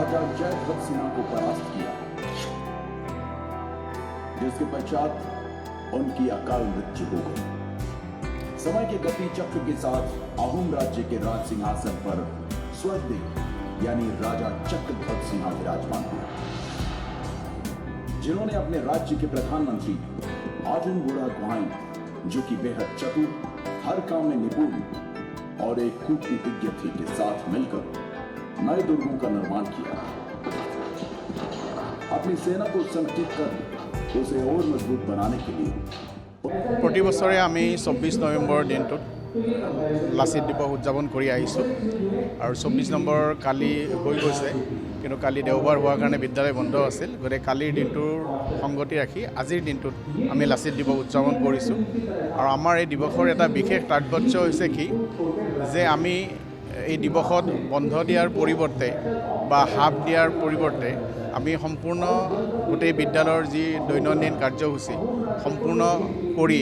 राजा जयध्रथ सिन्हा को परास्त किया, जिसके पश्चात उनकी अकाल मृत्यु हो गई। समय के गति चक्र के साथ अहोम राज्य के राज सिंहासन पर स्वर्गदेव यानी राजा चक्रध्वज सिन्हा विराजमान हुए, जिन्होंने अपने राज्य के प्रधानमंत्री अर्जुन बुढ़ागोहाई, जो कि बेहद चतुर, हर काम में निपुण और एक कूटनीतिज्ञ थे, के साथ मिलकर नए दुर्गों का निर्माण किया। अपनी सेना को संगठित कर उसे और मजबूत बनाने के लिए प्रति बছৰে আমি 24 নৱেম্বৰ দিনটোত লাচিত দিৱস উদযাপন কৰি আহিছোঁ আৰু 24 নম্বৰ কালি হৈ গৈছে, কিন্তু কালি দেওবাৰ হোৱাৰ কাৰণে বিদ্যালয় বন্ধ আছিল। গতিকে কালিৰ দিনটোৰ সংগতি ৰাখি আজিৰ দিনটোত আমি লাচিত দিৱস উদযাপন কৰিছোঁ। আৰু আমাৰ এই দিৱসৰ এটা বিশেষ তাৎপৰ্য হৈছে কি যে আমি এই দিৱসত বন্ধ দিয়াৰ পৰিৱৰ্তে বা হাফ দিয়াৰ পৰিৱৰ্তে আমি সম্পূৰ্ণ গোটেই বিদ্যালয়ৰ যি দৈনন্দিন কাৰ্যসূচী সম্পূৰ্ণ কৰি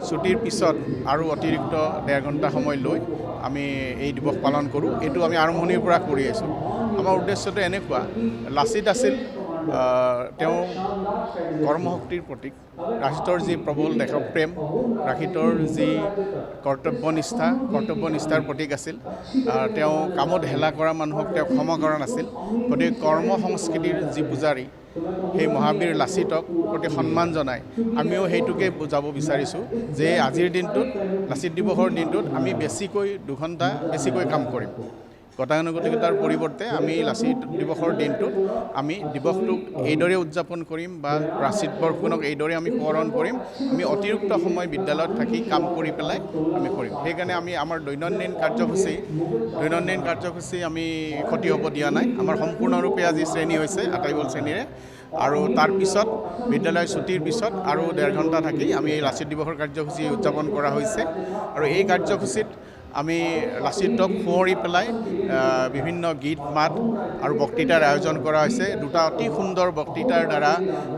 ছুটিৰ পিছত আৰু অতিৰিক্ত 1.5 ঘণ্টা সময় লৈ আমি এই দিৱস পালন কৰোঁ। এইটো আমি আৰম্ভণিৰ পৰা কৰি আছোঁ। আমাৰ উদ্দেশ্যটো এনেকুৱা, লাচিত আছিল তেওঁ কৰ্মশক্তিৰ প্ৰতীক, ৰাষ্ট্ৰৰ যি প্ৰবল দেশপ্ৰেম, ৰাষ্ট্ৰৰ যি কৰ্তব্যনিষ্ঠাৰ প্ৰতীক আছিল। তেওঁ কামত হেলা কৰা মানুহক তেওঁ ক্ষমা কৰা নাছিল। গতিকে কৰ্ম সংস্কৃতিৰ যি পূজাৰী সেই মহাবীৰ লাচিতক প্ৰতি সন্মান জনাই আমিও সেইটোকে বুজাব বিচাৰিছোঁ যে আজিৰ দিনটোত, লাচিত দিৱসৰ দিনটোত আমি বেছিকৈ 2 ঘণ্টা বেছিকৈ কাম কৰিম। গতানুগতিকতাৰ পৰিৱৰ্তে আমি লাচিত দিৱসৰ দিনটোত আমি দিৱসটোক এইদৰে উদযাপন কৰিম বা লাচিত বৰফুকনক এইদৰে আমি সোঁৱৰণ কৰিম, আমি অতিৰিক্ত সময় বিদ্যালয়ত থাকি কাম কৰি পেলাই আমি কৰিম। সেইকাৰণে আমি আমাৰ দৈনন্দিন কাৰ্যসূচী আমি ক্ষতি হ'ব দিয়া নাই। আমাৰ সম্পূৰ্ণৰূপে আজি শ্ৰেণী হৈছে আটাইবোৰ শ্ৰেণীৰে, আৰু তাৰ পিছত বিদ্যালয় ছুটিৰ পিছত আৰু 1.5 ঘণ্টা থাকি আমি এই লাচিত দিৱসৰ কাৰ্যসূচী উদযাপন কৰা হৈছে। আৰু এই কাৰ্যসূচীত আমি লাচিতক সোঁৱৰি পেলাই বিভিন্ন গীত মাত আৰু বক্তৃতাৰ আয়োজন কৰা হৈছে। 2টা অতি সুন্দৰ বক্তৃতাৰ দ্বাৰা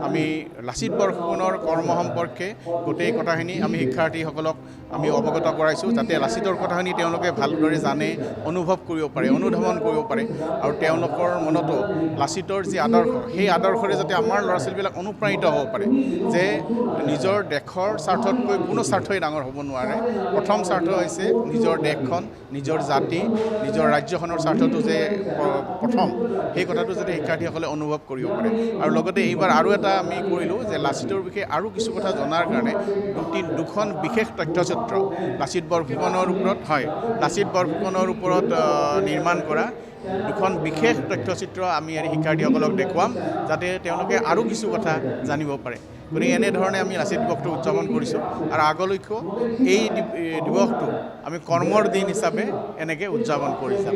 আমি লাচিত বৰফুকনৰ কৰ্ম সম্পৰ্কে গোটেই কথাখিনি আমি শিক্ষাৰ্থীসকলক আমি অৱগত কৰাইছোঁ, যাতে লাচিতৰ কথাখিনি তেওঁলোকে ভালদৰে জানে, অনুভৱ কৰিব পাৰে, অনুধাৱন কৰিব পাৰে, আৰু তেওঁলোকৰ মনতো লাচিতৰ যি আদৰ্শ, সেই আদৰ্শৰে যাতে আমাৰ ল'ৰা ছোৱালীবিলাক অনুপ্ৰাণিত হ'ব পাৰে যে নিজৰ দেশৰ স্বাৰ্থতকৈ কোনো স্বাৰ্থই ডাঙৰ হ'ব নোৱাৰে। প্ৰথম স্বাৰ্থ হৈছে নিজৰ দেশখন, নিজৰ জাতি, নিজৰ ৰাজ্যখনৰ স্বাৰ্থটো যে প্ৰথম, সেই কথাটো যাতে শিক্ষাৰ্থীসকলে অনুভৱ কৰিব পাৰে। আৰু লগতে এইবাৰ আৰু এটা আমি কৰিলোঁ যে লাচিতৰ বিষয়ে আৰু কিছু কথা জনাৰ কাৰণে 2খন বিশেষ তথ্যচিত্ৰ লাচিত বৰফুকনৰ ওপৰত নিৰ্মাণ কৰা 2খন বিশেষ তথ্যচিত্ৰ আমি শিক্ষাৰ্থীসকলক দেখুৱাম, যাতে তেওঁলোকে আৰু কিছু কথা জানিব পাৰে। গতিকে এনেধৰণে আমি লাচিত দিৱসটো উদযাপন কৰিছোঁ, আৰু আগলৈকো এই দিৱসটো আমি কৰ্মৰ দিন হিচাপে এনেকৈ উদযাপন কৰি যাম।